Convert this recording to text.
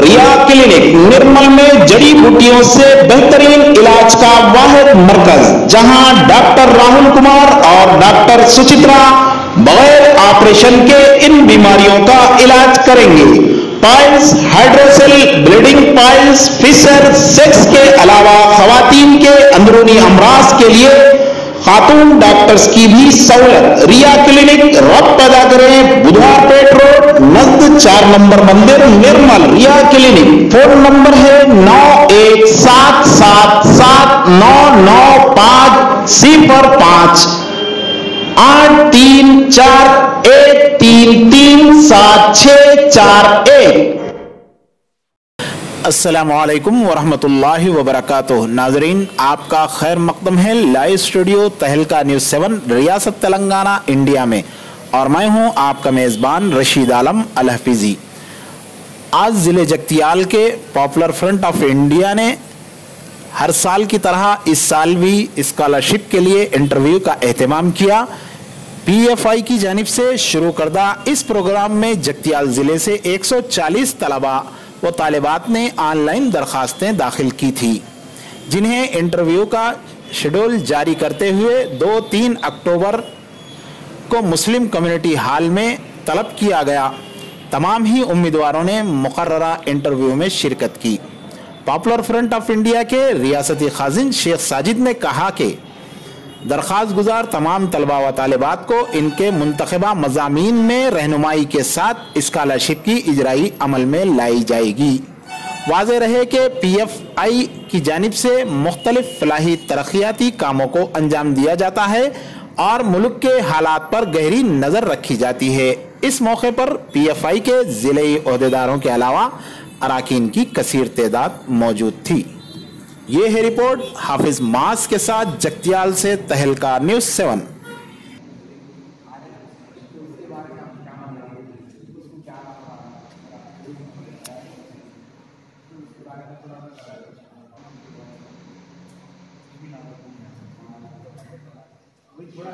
रिया clinic निर्मल में जड़ी बूटियों से बेहतरीन इलाज का वाहिद मरकज, जहां डॉक्टर राहुल कुमार और डॉक्टर सुचित्रा बगैर ऑपरेशन के इन बीमारियों का इलाज करेंगे। Piles, hydrocele, bleeding piles, fissure, sex के अलावा खवातीन के अंदरूनी अमराज के लिए खातून डॉक्टर्स की भी सहूलत। रिया क्लिनिक रब पैदा करें, बुधवार पेट रोड नजद 4 नंबर मंदिर निर्मल। रिया क्लिनिक फोन नंबर है 9177799505 8341337641। अस्सलामुअलैकुम वरहमतुल्लाहि वबरकातुहू। नाजरीन, आपका खैर मकदम है लाइव स्टूडियो तहलका न्यूज़ 7 रियासत तेलंगाना इंडिया में, और मैं हूं आपका मेज़बान रशीद आलम अल हफीज़ी। आज ज़िले जगतियाल के पॉपुलर फ्रंट ऑफ इंडिया ने हर साल की तरह इस साल भी स्कॉलरशिप के लिए इंटरव्यू का एहतमाम किया। PFI की जानिब से शुरू करदा इस प्रोग्राम में जगतियाल ज़िले से 140 तलबा व तालिबात ने ऑनलाइन दरखास्तें दाखिल की थी, जिन्हें इंटरव्यू का शेड्यूल जारी करते हुए 2-3 अक्टूबर को मुस्लिम कम्युनिटी हॉल में तलब किया गया। तमाम ही उम्मीदवारों ने मुकर्ररा इंटरव्यू में शिरकत की। पॉपुलर फ्रंट ऑफ इंडिया के रियासती खाजिन शेख साजिद ने कहा कि दरख्वास्त गुजार तमाम तलबा व तालिबात को इनके मुंतखबा मज़ामीन में रहनुमाई के साथ स्कॉलरशिप की इजराई अमल में लाई जाएगी। वाज़ेह रहे कि PFI की जानिब से मुख्तलिफ फलाही तरक्याती कामों को अंजाम दिया जाता है और मुल्क के हालात पर गहरी नज़र रखी जाती है। इस मौके पर PFI के ज़िले ओहदेदारों के अलावा अराकीन की कसीर तादाद मौजूद थी। ये है रिपोर्ट हाफिज मास के साथ जगतियाल से तहलका न्यूज़ 7। थोड़ा